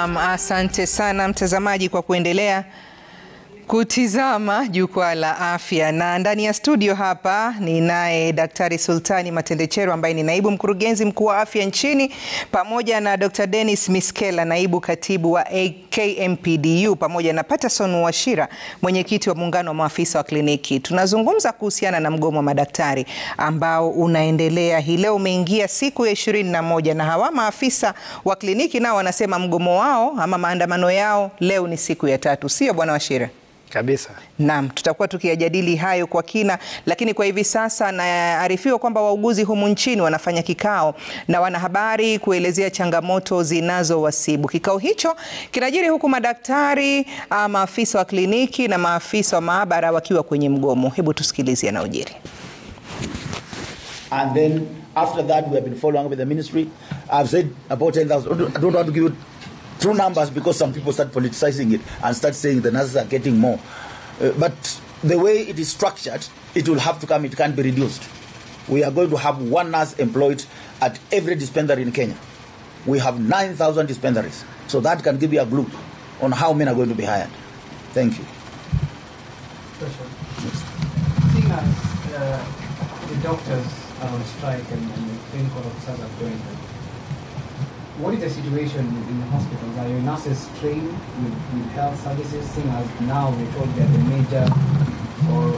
Naam, asante sana mtazamaji kwa kuendelea kutizama Jukwaa la Afya, na ndani ya studio hapa ni naye Daktari Sultani Matendechero ambaye ni naibu mkurugenzi mkuu wa afya nchini, pamoja na Dr. Dennis Miskela, naibu katibu wa KMPDU, pamoja na Patterson Washira, mwenyekiti wa muungano wa maafisa wa kliniki. Tunazungumza kuhusiana na mgomo wa madaktari ambao unaendelea. Hii leo umeingia siku ya 21 na hawa maafisa wa kliniki nao wanasema mgomo wao ama maandamano yao leo ni siku ya 3. Sio bwana Washira? Kabisa. Naam, tutakuwa tukiyajadili hayo kwa kina, lakini kwa hivi sasa naarifiwa kwamba wauguzi humu nchini wanafanya kikao na wanahabari kuelezea changamoto zinazowasibu. Kikao hicho kinajiri huku madaktari, maafisa wa kliniki na maafisa wa maabara wakiwa kwenye mgomo. Hebu tusikilize yanayojiri. And then after that we have been following up with the ministry. I've said about 10,000. I don't want to give you true numbers because some people start politicizing it and start saying the nurses are getting more. But the way it is structured, it will have to come, it can't be reduced. We are going to have one nurse employed at every dispensary in Kenya. We have 9,000 dispensaries. So that can give you a clue on how many are going to be hired. Thank you. Seeing as the doctors are on strike and the clinical officers are going, what is the situation in the hospitals? Are your nurses trained with health services, seeing as now we're told that the major or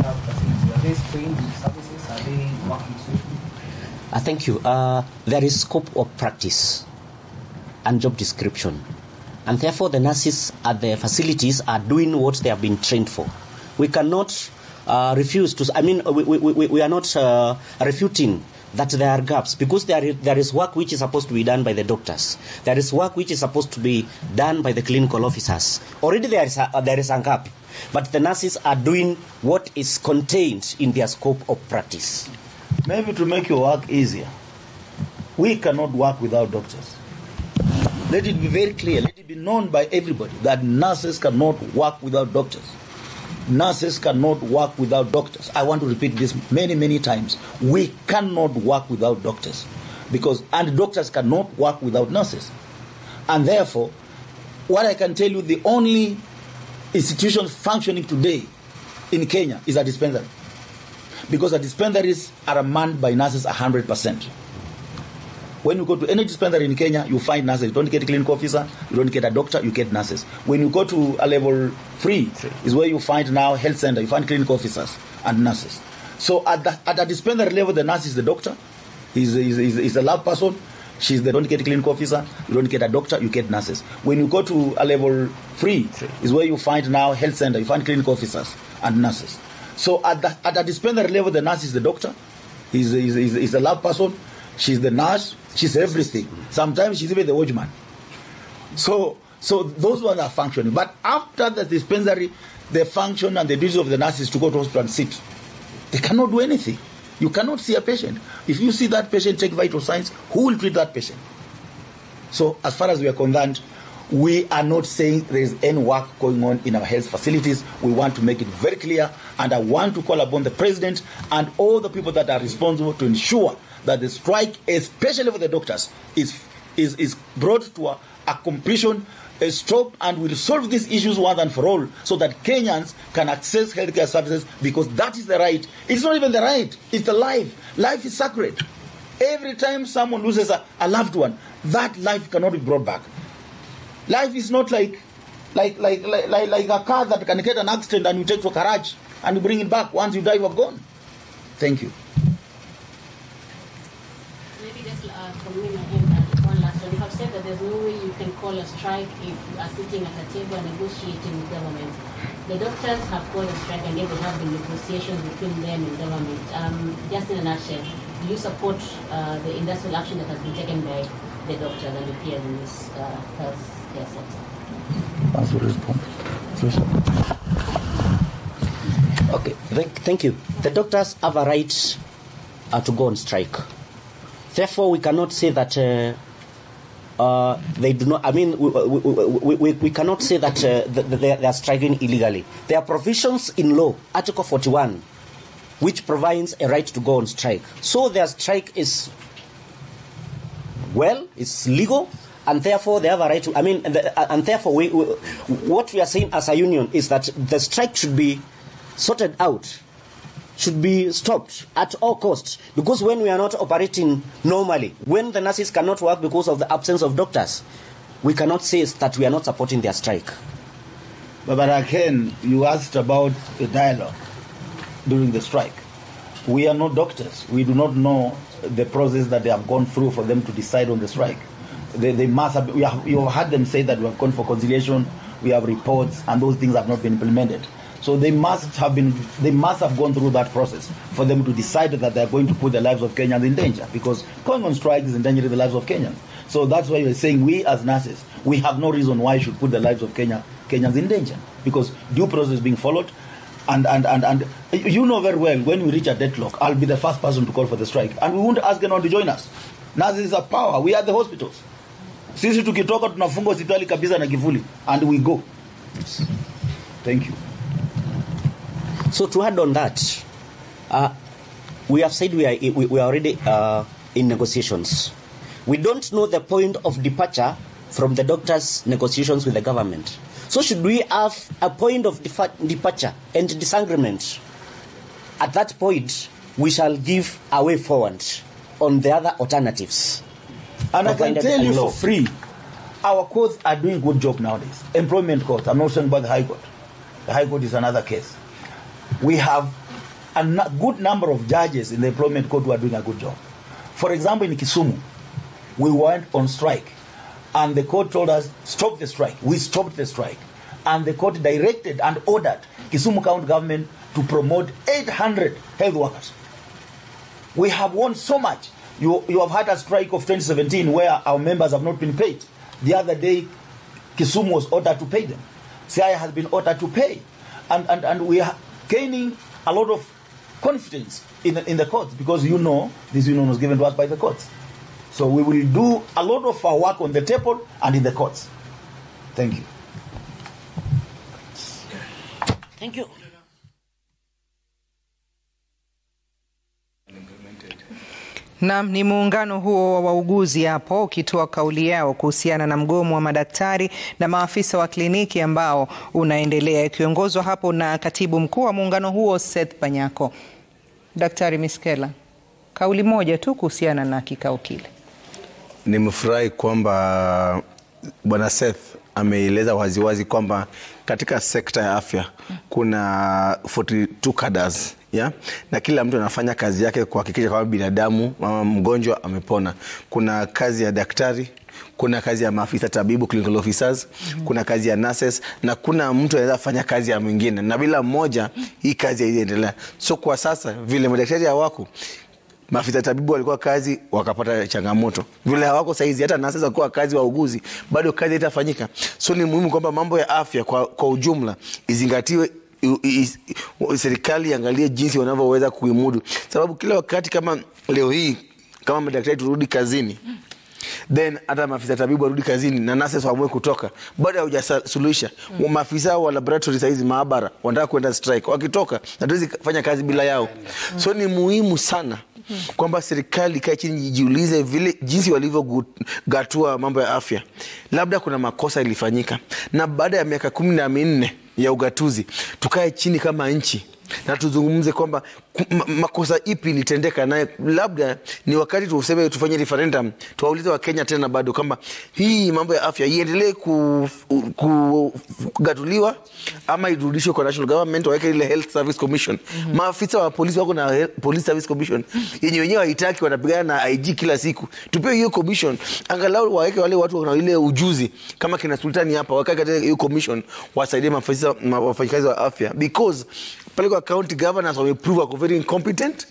health facilities, are they trained with services? Are they working swiftly? Thank you. There is scope of practice and job description. And therefore the nurses at the facilities are doing what they have been trained for. We cannot refuse to, we are not refuting that there are gaps, because there is work which is supposed to be done by the doctors. There is work which is supposed to be done by the clinical officers. Already there is a gap, but the nurses are doing what is contained in their scope of practice. Maybe to make your work easier, we cannot work without doctors. Let it be very clear, let it be known by everybody that nurses cannot work without doctors. Nurses cannot work without doctors. I want to repeat this many, many times. We cannot work without doctors, and doctors cannot work without nurses. And therefore, what I can tell you, the only institution functioning today in Kenya is a dispensary, because the dispensaries are manned by nurses 100%. When you go to any dispensary in Kenya, you find nurses. You don't get a clinical officer, you don't get a doctor, you get nurses. When you go to a level 3, is where you find now health center, you find clinical officers and nurses. So at the dispensary level, the nurse is the doctor, he's a lab person, they don't get a clinical officer, you don't get a doctor, you get nurses. When you go to a level 3, is where you find now health center, you find clinical officers and nurses. So at the dispensary level, the nurse is the doctor, he's a lab person, she's the nurse, she's everything. Sometimes she's even the watchman. So those ones are functioning. But after the dispensary, the function and the duty of the nurse is to go to hospital and sit. They cannot do anything. You cannot see a patient. If you see that patient take vital signs, who will treat that patient? So as far as we are concerned, we are not saying there is any work going on in our health facilities. We want to make it very clear, and I want to call upon the President and all the people that are responsible to ensure that the strike, especially for the doctors, is brought to a completion, a stop, and will solve these issues once and for all, so that Kenyans can access healthcare services, because that is the right. It's not even the right, it's the life. Life is sacred. Every time someone loses a loved one, that life cannot be brought back. Life is not like a car that can get an accident and you take to a garage and you bring it back. Once you die, you are gone. Thank you. Maybe just from me, one last one. You have said that there's no way you can call a strike if you are sitting at a table and negotiating with government. The doctors have called a strike and they will have the negotiations between them and government. Just in a nutshell, do you support the industrial action that has been taken by the doctors and the peers in this healthcare sector? Okay, thank you. The doctors have a right to go on strike. Therefore, we cannot say that they do not. I mean, we cannot say that they are striking illegally. There are provisions in law, Article 41, which provides a right to go on strike. So their strike is well, it's legal, and therefore they have a right to, and therefore what we are saying as a union is that the strike should be sorted out, should be stopped at all costs, because when we are not operating normally, when the nurses cannot work because of the absence of doctors, we cannot say that we are not supporting their strike. But again, you asked about the dialogue during the strike. We are not doctors. We do not know the process that they have gone through for them to decide on the strike. They must have, you have heard them say that we have gone for conciliation, we have reports, and those things have not been implemented. So they must have gone through that process for them to decide that they are going to put the lives of Kenyans in danger, because going on strike is endangering the lives of Kenyans. So that's why we're saying we as nurses, we have no reason why we should put the lives of Kenyans in danger, because due process is being followed. And you know very well, when we reach a deadlock, I'll be the first person to call for the strike, and we won't ask anyone to join us. Nurses are power. We are the hospitals. Sisi tukitoka tunafunga hospitali kabisa na kivuli, and we go. Thank you. So to add on that, we have said we are already in negotiations. We don't know the point of departure from the doctors' negotiations with the government. So should we have a point of departure and disagreement? At that point, we shall give a way forward on the other alternatives. And I can tell you for free, our courts are doing a good job nowadays. Employment court, I'm not saying about the High Court. The High Court is another case. We have a good number of judges in the employment court who are doing a good job. For example, in Kisumu, we went on strike, and the court told us, stop the strike. We stopped the strike. And the court directed and ordered Kisumu County government to promote 800 health workers. We have won so much. You have had a strike of 2017 where our members have not been paid. The other day, Kisumu was ordered to pay them. CI has been ordered to pay. And we are gaining a lot of confidence in the courts, because you know this union was given to us by the courts. So we will do a lot of our work on the table and in the courts. Thank you. Thank you. Naam, ni muungano huo wa wauguzi hapo ukitoa kauli yao kuhusiana na mgomo wa madaktari na maafisa wa kliniki ambao unaendelea, ikiongozwa hapo na katibu mkuu wa muungano huo Seth Panyako. Daktari Miskela, kauli moja tu kuhusiana na kikao kile. Nimefurahi kwamba Bwana Seth ameeleza waziwazi kwamba katika sekta ya afya kuna 42 cadres, yeah? Na kila mtu anafanya kazi yake kuhakikisha kwamba binadamu mgonjwa amepona. Kuna kazi ya daktari, kuna kazi ya maafisa tabibu, clinical officers, kuna kazi ya nurses, na kuna mtu anaweza fanya kazi ya mwingine, na bila mmoja hii kazi haiendelea. So kwa sasa vile madaktari hawako, maafisa tabibu walikuwa kazi wakapata changamoto. Vile hawako saizi, hata nurses walikuwa kazi, wauguzi bado kazi haitafanyika. So ni muhimu kwamba mambo ya afya kwa ujumla izingatiwe, serikali iangalie jinsi wanavyoweza kuimudu. Sababu kila wakati kama leo hii, kama madaktari turudi kazini, then hata maafisa tabibu warudi kazini na nurses waamue kutoka, bado hujasuluhisha. Maafisa wa laboratory saizi, maabara wanataka kwenda strike, wakitoka hatuwezi fanya kazi bila yao. So ni muhimu sana kwamba serikali ikae chini jiulize vile jinsi walivyogatua mambo ya afya. Labda kuna makosa ilifanyika, na baada ya miaka 14 ya ugatuzi tukae chini kama nchi na tuzungumze kwamba makosa ipi ilitendeka, na labda ni wakati tuseme tufanye referendum, tuwaulize wa Kenya tena bado kwamba hii mambo ya afya iendelee kugatuliwa ama irudishwe kwa national government, waweke ile health service commission. Maafisa wa polisi wako na police service commission yenye wenyewe haitaki, wanapigana na IG kila siku. Tupewe hiyo commission, angalau waweke wale watu wana ile ujuzi kama kina Sultani hapa, wakae katika hiyo commission wasaidie maafisa wafanyikazi wa afya, because pale kwa county governors wameprove wako very incompetent.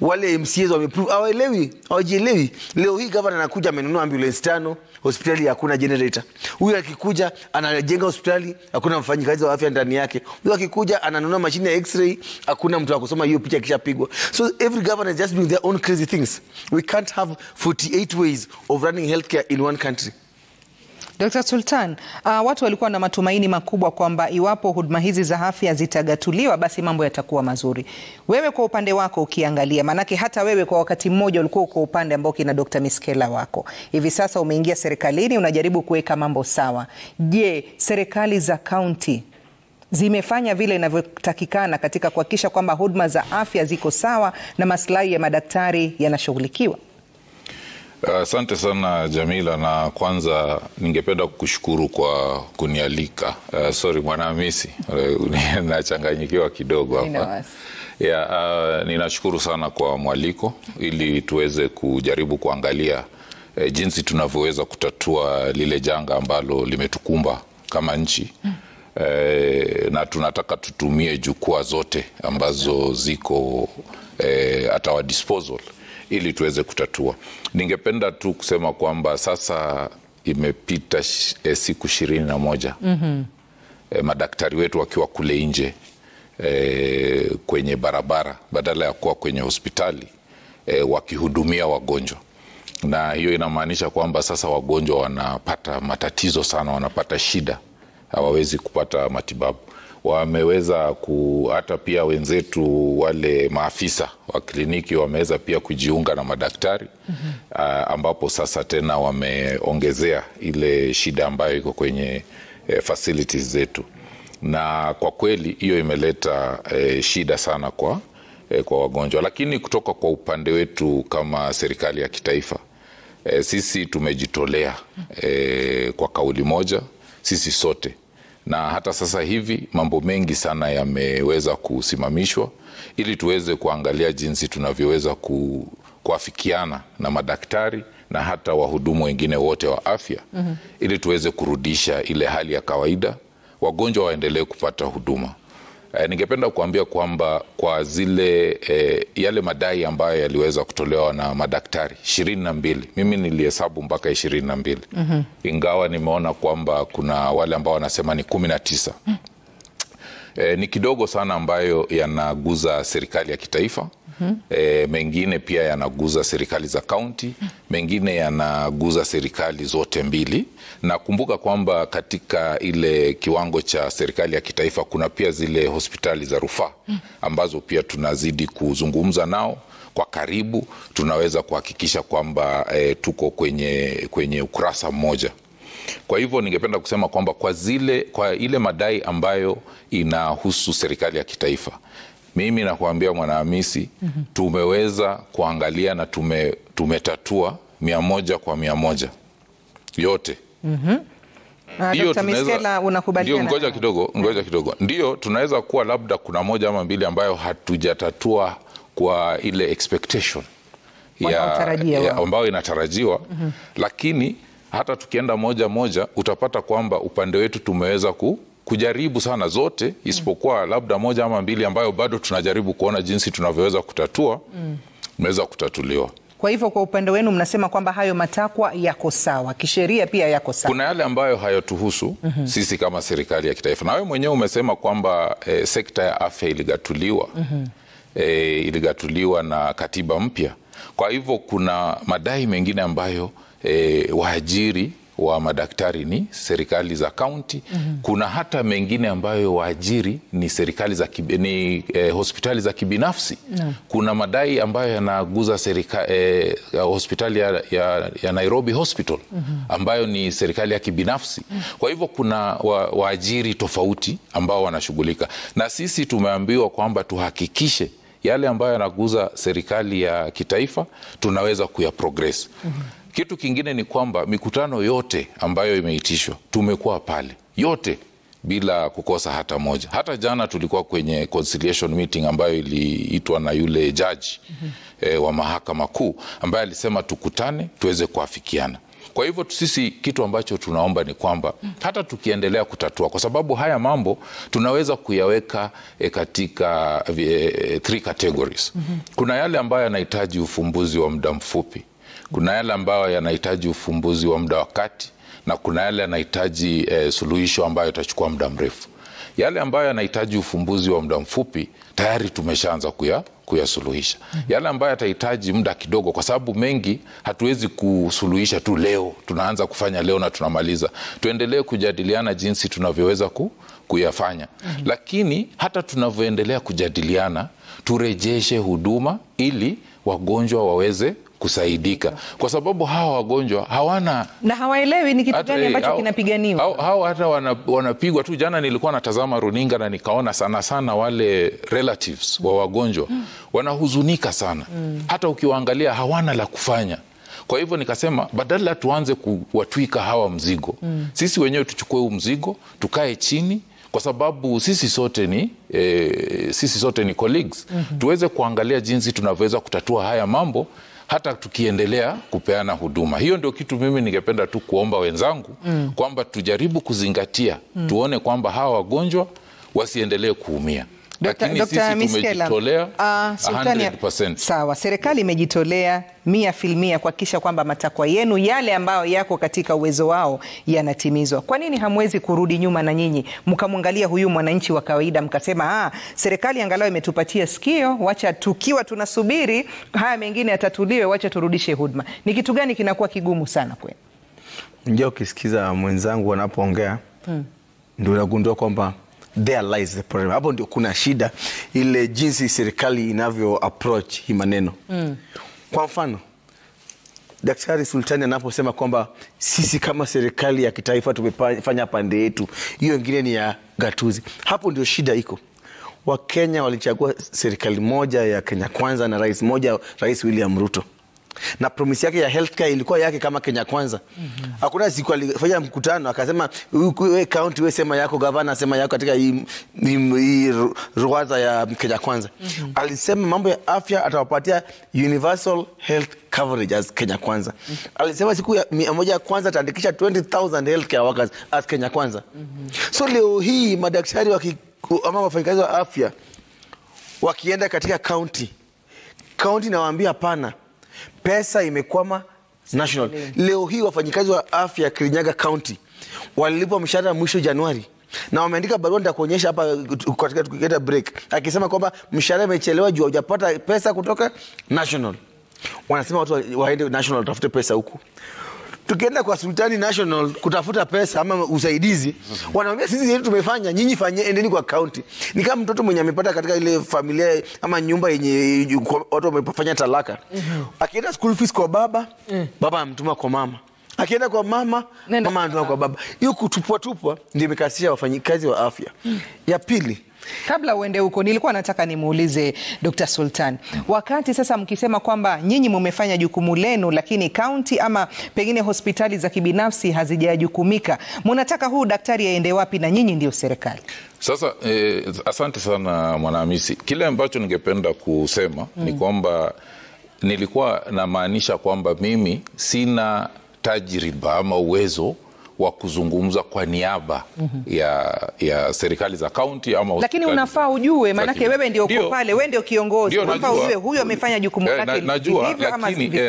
Wale MCAs wameprove hawajielewi. Leo hii governor anakuja amenunua ambulance 5, hospitali hakuna generator. Huyu akikuja anajenga hospitali, hakuna mfanyikazi wa afya ndani yake. Huyu akikuja ananunua mashine ya x-ray, hakuna mtu wa kusoma hiyo picha kishapigwa. So every governor is just doing their own crazy things. We can't have 48 ways of running healthcare in one country. Dr. Sultan, watu walikuwa na matumaini makubwa kwamba iwapo huduma hizi za afya zitagatuliwa basi mambo yatakuwa mazuri. Wewe kwa upande wako ukiangalia, manake hata wewe kwa wakati mmoja ulikuwa uko upande ambao kina Dr. Miskela wako. Hivi sasa umeingia serikalini, unajaribu kuweka mambo sawa. Je, serikali za kaunti zimefanya vile inavyotakikana katika kuhakikisha kwamba huduma za afya ziko sawa na maslahi ya madaktari yanashughulikiwa? Asante sana Jamila, na kwanza ningependa kukushukuru kwa kunialika. Sorry Mwanahamisi, nachanganyikiwa kidogo hapa. Ninashukuru sana kwa mwaliko ili tuweze kujaribu kuangalia jinsi tunavyoweza kutatua lile janga ambalo limetukumba kama nchi. Na tunataka tutumie jukwaa zote ambazo ziko at our disposal ili tuweze kutatua. Ningependa tu kusema kwamba sasa imepita siku 21 madaktari wetu wakiwa kule nje kwenye barabara badala ya kuwa kwenye hospitali wakihudumia wagonjwa, na hiyo inamaanisha kwamba sasa wagonjwa wanapata matatizo sana, wanapata shida, hawawezi kupata matibabu. Wameweza hata pia wenzetu wale maafisa wa kliniki wameweza pia kujiunga na madaktari ambapo sasa tena wameongezea ile shida ambayo iko kwenye facilities zetu, na kwa kweli hiyo imeleta shida sana kwa wagonjwa. Lakini kutoka kwa upande wetu kama serikali ya kitaifa, sisi tumejitolea kwa kauli moja sisi sote, na hata sasa hivi mambo mengi sana yameweza kusimamishwa ili tuweze kuangalia jinsi tunavyoweza kuafikiana na madaktari na hata wahudumu wengine wote wa afya ili tuweze kurudisha ile hali ya kawaida, wagonjwa waendelee kupata huduma. Ningependa kuambia kwamba kwa zile yale madai ambayo yaliweza kutolewa na madaktari 22, mimi nilihesabu mpaka 22, ingawa nimeona kwamba kuna wale ambao wanasema ni 19. Ni kidogo sana ambayo yanaguza serikali ya kitaifa. Mengine pia yanaguza serikali za kaunti, mengine yanaguza serikali zote mbili. Na kumbuka kwamba katika ile kiwango cha serikali ya kitaifa kuna pia zile hospitali za rufaa ambazo pia tunazidi kuzungumza nao kwa karibu. Tunaweza kuhakikisha kwamba tuko kwenye ukurasa mmoja. Kwa hivyo ningependa kusema kwamba kwa ile madai ambayo inahusu serikali ya kitaifa, mimi nakuambia Mwanahamisi, tumeweza kuangalia na tumetatua 100 kwa 100 yote. Dr. Miskela, unakubaliana? Ndio, ngoja kidogo. Ndio, tunaweza kuwa labda kuna moja ama mbili ambayo hatujatatua kwa ile expectation ambayo inatarajiwa, lakini hata tukienda moja utapata kwamba upande wetu tumeweza kujaribu sana zote, isipokuwa labda moja ama mbili ambayo bado tunajaribu kuona jinsi tunavyoweza kutatua, imeweza kutatuliwa. Kwa hivyo kwa upande wenu mnasema kwamba hayo matakwa yako sawa, kisheria pia yako sawa. Kuna yale ambayo hayatuhusu sisi kama serikali ya kitaifa. Na wewe mwenyewe umesema kwamba sekta ya afya iligatuliwa. Iligatuliwa na katiba mpya. Kwa hivyo kuna madai mengine ambayo waajiri wa madaktari ni serikali za kaunti. Kuna hata mengine ambayo waajiri ni serikali za hospitali za kibinafsi. Kuna madai ambayo yanaguza hospitali ya Nairobi Hospital ambayo ni serikali ya kibinafsi. Kwa hivyo kuna waajiri tofauti ambao wanashughulika, na sisi tumeambiwa kwamba tuhakikishe yale ambayo yanaguza serikali ya kitaifa tunaweza kuyaprogress. Kitu kingine ni kwamba mikutano yote ambayo imeitishwa tumekuwa pale yote bila kukosa hata moja. Hata jana tulikuwa kwenye conciliation meeting ambayo iliitwa na yule judge wa mahakama kuu ambaye alisema tukutane tuweze kuafikiana. Kwa hivyo sisi kitu ambacho tunaomba ni kwamba hata tukiendelea kutatua, kwa sababu haya mambo tunaweza kuyaweka katika 3 categories. Kuna yale ambayo yanahitaji ufumbuzi wa muda mfupi, kuna yale ambayo yanahitaji ufumbuzi wa muda wa kati, na kuna yale yanahitaji suluhisho ambayo itachukua muda mrefu. Yale ambayo yanahitaji ufumbuzi wa muda mfupi tayari tumeshaanza kuyasuluhisha. Yale ambayo yatahitaji muda kidogo, kwa sababu mengi hatuwezi kusuluhisha tu leo, tunaanza kufanya leo na tunamaliza. Tuendelee kujadiliana jinsi tunavyoweza kuyafanya. Lakini hata tunavyoendelea kujadiliana, turejeshe huduma ili wagonjwa waweze kusaidika, kwa sababu hawa wagonjwa hawana na hawaelewi ni kitu gani ambacho kinapiganiwa. Hawa hata wanapigwa tu. Jana nilikuwa natazama runinga na nikaona sana wale relatives wa wagonjwa wanahuzunika sana. Hata ukiwaangalia hawana la kufanya. Kwa hivyo nikasema badala tuanze kuwatwika hawa mzigo, sisi wenyewe tuchukue huu mzigo, tukae chini, kwa sababu sisi sote ni colleagues. Tuweze kuangalia jinsi tunavyoweza kutatua haya mambo hata tukiendelea kupeana huduma. Hiyo ndio kitu mimi ningependa tu kuomba wenzangu, kwamba tujaribu kuzingatia, tuone kwamba hawa wagonjwa wasiendelee kuumia. Lakini sisi tumejitolea 100%. Sawa, serikali imejitolea 100% kuhakikisha kwamba matakwa yenu yale ambayo yako katika uwezo wao yanatimizwa. Kwa nini hamwezi kurudi nyuma na nyinyi mkamwangalia huyu mwananchi wa kawaida mkasema serikali angalau imetupatia sikio, wacha tukiwa tunasubiri haya mengine yatatuliwe, wacha turudishe huduma? Ni kitu gani kinakuwa kigumu sana kwenu? Ndio ukisikiza mwenzangu wanapoongea ndio unagundua kwamba there lies the problem. Hapo ndio kuna shida, ile jinsi serikali inavyo approach hii maneno. Kwa mfano, Daktari Sultani anaposema kwamba sisi kama serikali ya kitaifa tumefanya pande yetu, hiyo ingine ni ya gatuzi. Hapo ndio shida iko. Wakenya walichagua serikali moja ya Kenya Kwanza na rais moja, Rais William Ruto. Na promise yake ya healthcare ilikuwa yake kama Kenya Kwanza. Hakuna siku alifanya mkutano akasema wewe county wewe sema yako, governor sema yako katika hii ruwaza ya Kenya Kwanza. Alisema mambo ya afya atawapatia universal health coverage as Kenya Kwanza. Alisema siku ya 100 kwanza ataandikisha 20,000 healthcare workers as Kenya Kwanza. So leo hii madaktari ama wafanyakazi wa afya wakienda katika county nawaambia hapana, pesa imekwama national. Leo hii wafanyikazi wa afya Kirinyaga County walilipwa mshahara mwisho Januari, na wameandika barua nitakuonyesha hapa katika tukienda break, akisema kwamba mshahara imechelewa juu hujapata pesa kutoka national. Wanasema watu waende national tafute pesa huku. Tukienda kwa Sultani National kutafuta pesa ama usaidizi, wanaambia sisi yetu tumefanya, nyinyi fanye, endeni kwa county. Ni kama mtoto mwenye amepata katika ile familia ama nyumba yenye watu wamefanya talaka. Akienda school fees kwa baba, baba amtuma kwa mama. Akienda kwa mama, mama anatuma kwa baba. Hiyo kutupwa ndio imekasisha wafanyikazi wa afya. Ya pili, kabla uende huko, nilikuwa nataka nimuulize Dr. Sultan. Wakati sasa mkisema kwamba nyinyi mumefanya jukumu lenu, lakini county ama pengine hospitali za kibinafsi hazijajukumika, mnataka huu daktari aende wapi na nyinyi ndio serikali? Sasa asante sana Mwanahamisi. Kile ambacho ningependa kusema ni kwamba nilikuwa namaanisha kwamba mimi sina tajriba ama uwezo wa kuzungumza kwa niaba ya serikali za county ama hospitali. Lakini unafaa ujue, manake wewe ndio uko pale, wewe ndio kiongozi. Unafaa ujue huyo amefanya jukumu lake.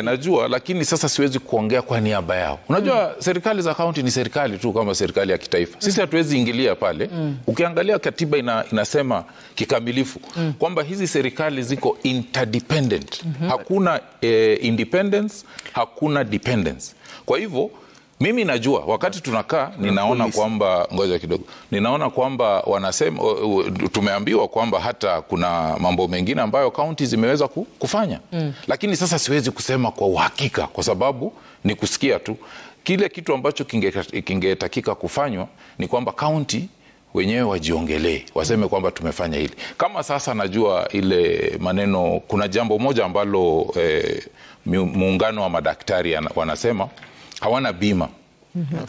Najua, lakini sasa siwezi kuongea kwa niaba yao. Unajua serikali za county ni serikali tu kama serikali ya kitaifa. Sisi hatuwezi ingilia pale. Ukiangalia katiba inasema kikamilifu kwamba hizi serikali ziko interdependent. Hakuna independence, hakuna dependence. Kwa hivyo mimi najua wakati tunakaa ninaona kwamba ngoja kidogo, ninaona kwamba wanasema tumeambiwa kwamba hata kuna mambo mengine ambayo county zimeweza kufanya. Lakini sasa siwezi kusema kwa uhakika kwa sababu ni kusikia tu. Kile kitu ambacho kingetakika kufanywa ni kwamba county wenyewe wajiongelee, waseme kwamba tumefanya hili. Kama sasa najua ile maneno, kuna jambo moja ambalo muungano wa madaktari wanasema hawana bima.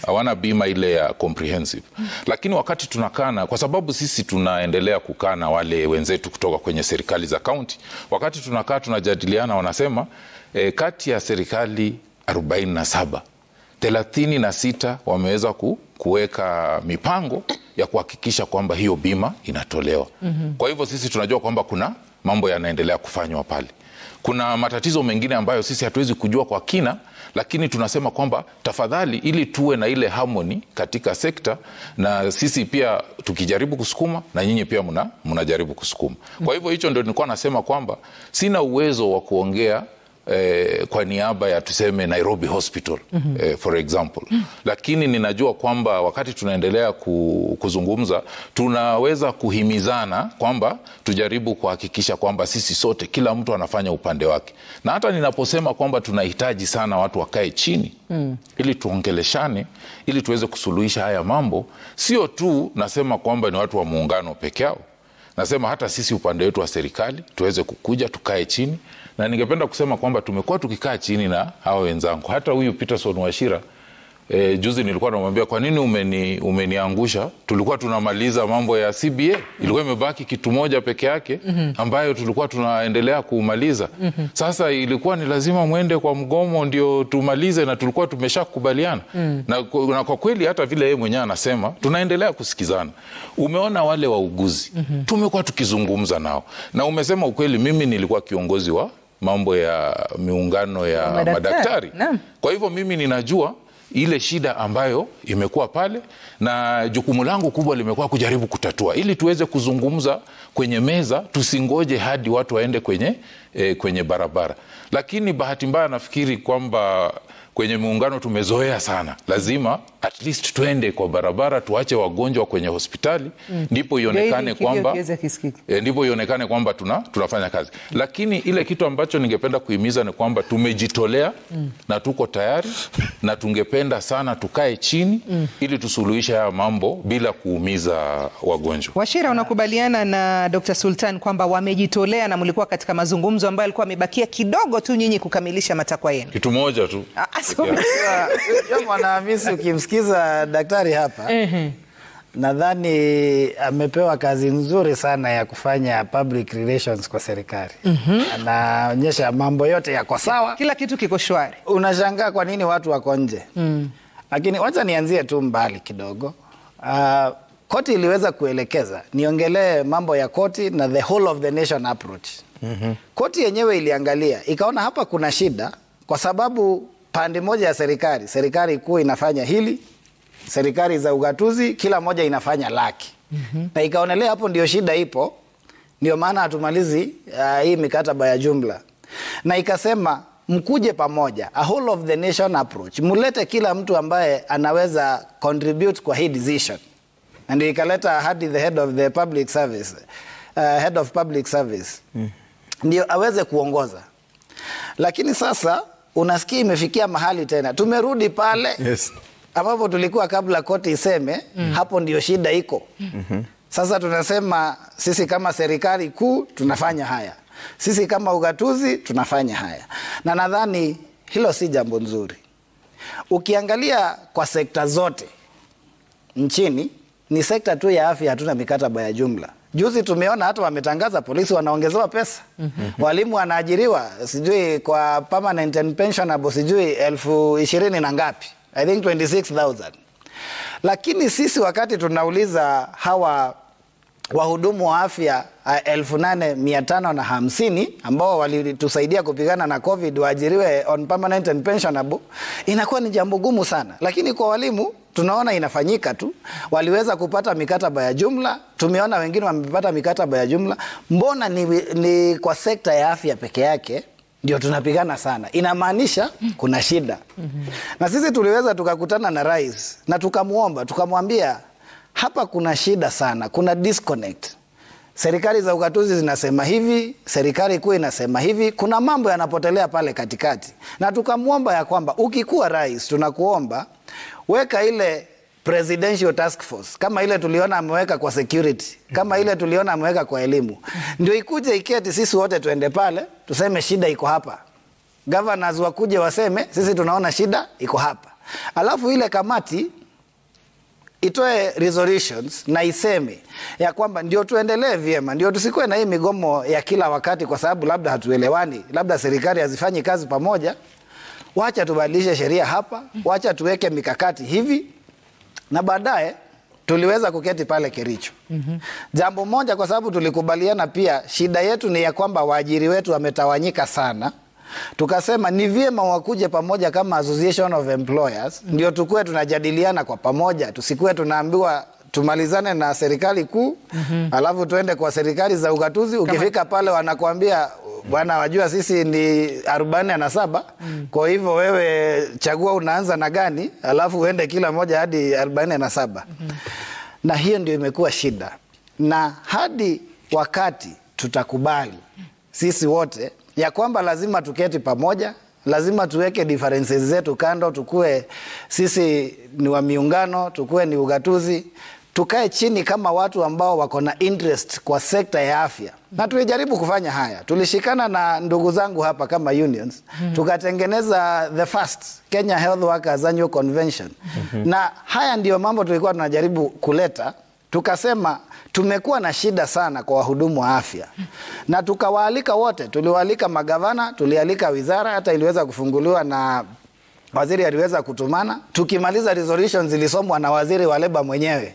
Hawana bima ile ya comprehensive. Lakini wakati tunakana, kwa sababu sisi tunaendelea kukana wale wenzetu kutoka kwenye serikali za county, wakati tunakaa tunajadiliana, wanasema kati ya serikali 47, 36 wameweza kuweka mipango ya kuhakikisha kwamba hiyo bima inatolewa. Kwa hivyo sisi tunajua kwamba kuna mambo yanaendelea kufanywa pale. Kuna matatizo mengine ambayo sisi hatuwezi kujua kwa kina, lakini tunasema kwamba tafadhali, ili tuwe na ile harmony katika sekta, na sisi pia tukijaribu kusukuma na nyinyi pia mnajaribu kusukuma. Kwa hivyo hicho ndio nilikuwa nasema kwamba sina uwezo wa kuongea kwa niaba ya tuseme Nairobi Hospital for example, lakini ninajua kwamba wakati tunaendelea kuzungumza tunaweza kuhimizana kwamba tujaribu kuhakikisha kwamba sisi sote, kila mtu anafanya upande wake. Na hata ninaposema kwamba tunahitaji sana watu wakae chini ili tuongeleshane, ili tuweze kusuluhisha haya mambo, sio tu nasema kwamba ni watu wa muungano peke yao. Nasema hata sisi upande wetu wa serikali tuweze kukuja tukae chini, na ningependa kusema kwamba tumekuwa tukikaa chini na hawa wenzangu. Hata huyu Peterson Wachira juzi nilikuwa namwambia, kwa nini umeniangusha? Tulikuwa tunamaliza mambo ya CBA, ilikuwa imebaki kitu moja peke yake ambayo tulikuwa tunaendelea kumaliza. Sasa ilikuwa ni lazima muende kwa mgomo ndio tumalize, na tulikuwa tumeshakubaliana. Na kwa kweli hata vile yeye mwenyewe anasema tunaendelea kusikizana. Umeona wale wauguzi tumekuwa tukizungumza nao, na umesema ukweli, mimi nilikuwa kiongozi wa mambo ya miungano ya madaktari. Kwa hivyo mimi ninajua ile shida ambayo imekuwa pale, na jukumu langu kubwa limekuwa kujaribu kutatua, ili tuweze kuzungumza kwenye meza, tusingoje hadi watu waende kwenye barabara. Lakini bahati mbaya nafikiri kwamba kwenye muungano tumezoea sana, lazima at least tuende kwa barabara, tuache wagonjwa kwenye hospitali, ndipo ionekane kwamba tunafanya kazi. Lakini ile kitu ambacho ningependa kuhimiza ni kwamba tumejitolea na tuko tayari, na tungependa sana tukae chini ili tusuluhishe haya mambo bila kuumiza wagonjwa. Wachira, unakubaliana na Dr. Sultan kwamba wamejitolea na mlikuwa katika mazungumzo ambayo alikuwa amebakia kidogo tu nyinyi kukamilisha matakwa yenu? Kitu moja tu. Mwanahamisi, ukimsikiza daktari hapa, nadhani amepewa kazi nzuri sana ya kufanya public relations kwa serikali. Anaonyesha mambo yote yako sawa, kila kitu kiko shwari. Unashangaa kwa nini watu wako nje. Lakini wacha nianzie tu mbali kidogo. Koti iliweza kuelekeza niongelee mambo ya koti na the whole of the nation approach. Koti yenyewe iliangalia, ikaona hapa kuna shida kwa sababu pande moja ya serikali kuu inafanya hili, serikali za ugatuzi kila moja inafanya laki. Na ikaonelea hapo ndio shida ipo, ndio maana hatumalizi hii mikataba ya jumla. Na ikasema mkuje pamoja, a whole of the nation approach, mulete kila mtu ambaye anaweza contribute kwa hii decision. Na ndio ikaleta hadi the head of public service ndio aweze kuongoza. Lakini sasa unasikia imefikia mahali tena tumerudi pale ambapo tulikuwa kabla koti iseme hapo ndio shida iko. Sasa tunasema sisi kama serikali kuu tunafanya haya, sisi kama ugatuzi tunafanya haya, na nadhani hilo si jambo nzuri. Ukiangalia kwa sekta zote nchini, ni sekta tu ya afya hatuna mikataba ya jumla. Juzi tumeona hata wametangaza polisi wanaongezewa pesa. Walimu wanaajiriwa sijui kwa permanent and pensionable sijui 20,000 na ngapi, I think 26,000. Lakini sisi wakati tunauliza hawa wahudumu wa afya 8,550 ambao walitusaidia kupigana na COVID waajiriwe on permanent and pensionable, inakuwa ni jambo gumu sana. Lakini kwa walimu tunaona inafanyika tu. Waliweza kupata mikataba ya jumla, tumeona wengine wamepata mikataba ya jumla. Mbona ni kwa sekta ya afya peke yake ndio tunapigana sana? Inamaanisha kuna shida. Na sisi tuliweza tukakutana na rais na tukamwambia hapa kuna shida sana, kuna disconnect. Serikali za ugatuzi zinasema hivi, serikali kuu inasema hivi, kuna mambo yanapotelea pale katikati. Na tukamwomba ya kwamba ukikuwa rais, tunakuomba weka ile presidential task force kama ile tuliona ameweka kwa security, kama ile tuliona ameweka kwa elimu. Ndio ikuje iketi sisi wote tuende pale, tuseme shida iko hapa. Governors wakuje waseme sisi tunaona shida iko hapa. Alafu ile kamati itoe resolutions na iseme ya kwamba ndio tuendelee vyema, ndio tusikuwe na hii migomo ya kila wakati kwa sababu labda hatuelewani, labda serikali hazifanyi kazi pamoja. Wacha tubadilishe sheria hapa, wacha tuweke mikakati hivi. Na baadaye tuliweza kuketi pale Kericho. Jambo moja, kwa sababu tulikubaliana pia shida yetu ni ya kwamba waajiri wetu wametawanyika sana. Tukasema ni vyema wakuje pamoja kama Association of Employers, ndio tukue tunajadiliana kwa pamoja, tusikue tunaambiwa tumalizane na serikali kuu, alafu tuende kwa serikali za ugatuzi. Ukifika pale wanakuambia bwana, wajua sisi ni 47, kwa hivyo wewe chagua unaanza na gani, alafu uende kila moja hadi 47. Na hiyo ndio imekuwa shida. Na hadi wakati tutakubali sisi wote ya kwamba lazima tuketi pamoja, lazima tuweke differences zetu kando, tukue sisi ni wa miungano, tukue ni ugatuzi, tukae chini kama watu ambao wako na interest kwa sekta ya afya. Na tulijaribu kufanya haya. Tulishikana na ndugu zangu hapa kama unions, tukatengeneza the first Kenya Health Workers Annual Convention. Na haya ndio mambo tulikuwa tunajaribu kuleta. Tukasema tumekuwa na shida sana kwa wahudumu wa afya. Na tukawaalika wote, tuliwaalika magavana, tulialika wizara, hata iliweza kufunguliwa na waziri aliweza kutumana. Tukimaliza resolutions zilisomwa na waziri wa leba mwenyewe.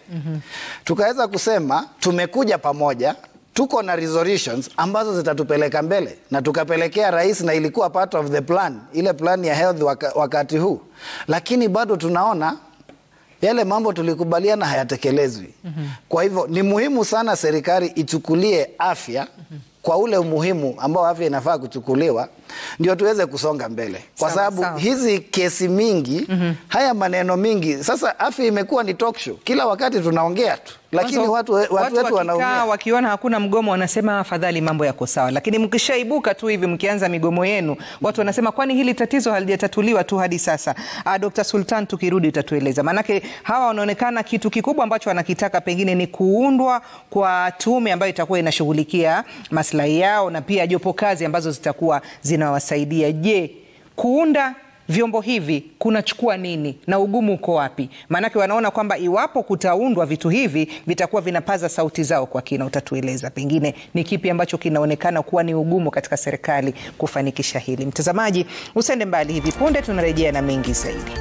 Tukaweza kusema tumekuja pamoja, tuko na resolutions ambazo zitatupeleka mbele, na tukapelekea rais, na ilikuwa part of the plan, ile plan ya health wakati huu. Lakini bado tunaona yale mambo tulikubaliana hayatekelezwi. Kwa hivyo ni muhimu sana serikali ichukulie afya kwa ule umuhimu ambao afya inafaa kuchukuliwa, ndio tuweze kusonga mbele. Kwa sababu hizi kesi mingi, haya maneno mingi, sasa afya imekuwa ni talk show. Kila wakati tunaongea tu, lakini watu wetu wanaongea. Wakiona hakuna mgomo wanasema afadhali mambo yako sawa. Lakini mkishaibuka tu hivi mkianza migomo yenu, watu wanasema kwani hili tatizo halijatatuliwa tu hadi sasa. Dr. Sultan, tukirudi utatueleza. Manake hawa wanaonekana kitu kikubwa ambacho wanakitaka pengine ni kuundwa kwa tume ambayo itakuwa inashughulikia maslahi yao, na pia jopo kazi ambazo zitakuwa zinawasaidia. Je, kuunda vyombo hivi kunachukua nini na ugumu uko wapi? Manake wanaona kwamba iwapo kutaundwa vitu hivi vitakuwa vinapaza sauti zao kwa kina. Utatueleza pengine ni kipi ambacho kinaonekana kuwa ni ugumu katika serikali kufanikisha hili. Mtazamaji, usende mbali, hivi punde tunarejea na mengi zaidi.